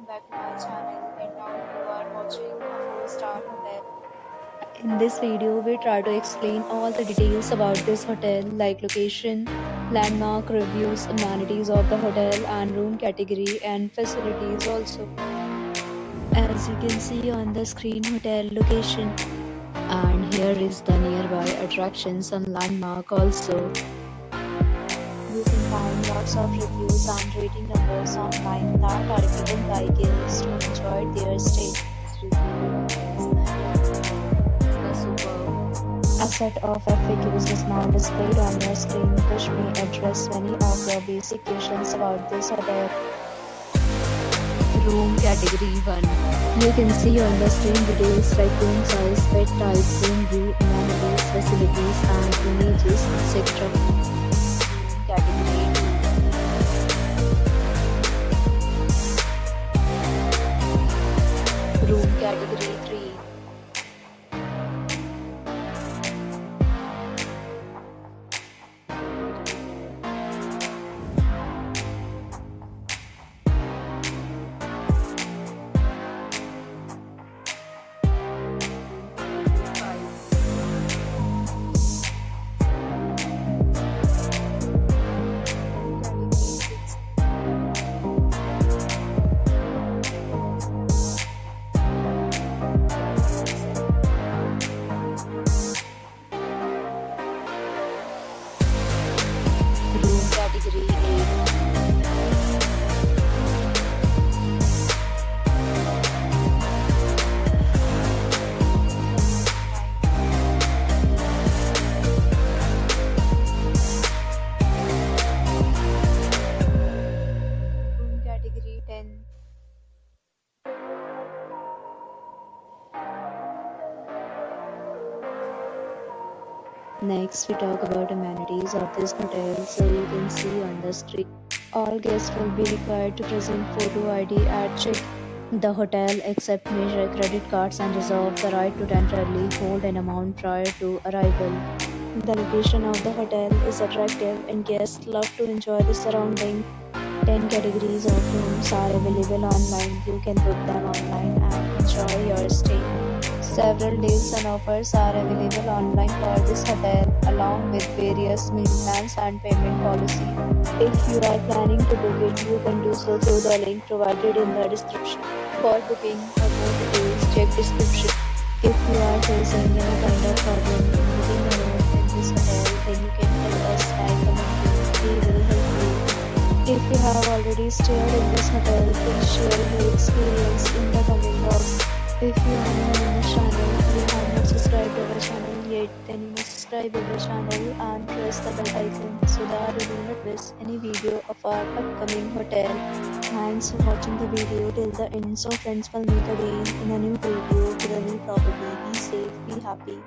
back to my channel, and now you are watching a 4-star hotel. In this video, we try to explain all the details about this hotel like location, landmark, reviews, amenities of the hotel and room category and facilities also. As you can see on the screen, hotel location. And here is the nearby attractions and landmark also. You can find lots of reviews and rating numbers online that are given by guests to enjoy their stay. A set of FAQs is now displayed on your screen which may address many of your basic questions about this hotel. Room category 1. You can see on the screen details like room size, bed type, room view, amenities, facilities and images, etc. Category 2. Room category 3. Room category 8. Room category 10. Next, we talk about amenities of this hotel. So you can see on the screen, all guests will be required to present photo ID at check. The hotel accepts major credit cards and reserves the right to temporarily hold an amount prior to arrival. The location of the hotel is attractive and guests love to enjoy the surrounding. 10 categories of rooms are available online. You can book them online and enjoy your stay. Several deals and offers are available online for this hotel, along with various meal plans and payment policy. If you are planning to book it, you can do so through the link provided in the description. For booking or more details, check description. If you are facing any kind of problem in booking a room in this hotel, then you can tell us by commenting. We will help you. If you have already stayed in this hotel, please share your experience in the comment box. If you are new in this channel and you have not subscribed our channel yet, then you must subscribe our channel and press the bell icon so that you do not miss any video of our upcoming hotel. Thanks for watching the video till the end. So friends, will meet again in a new video with a new property. Be safe, be happy.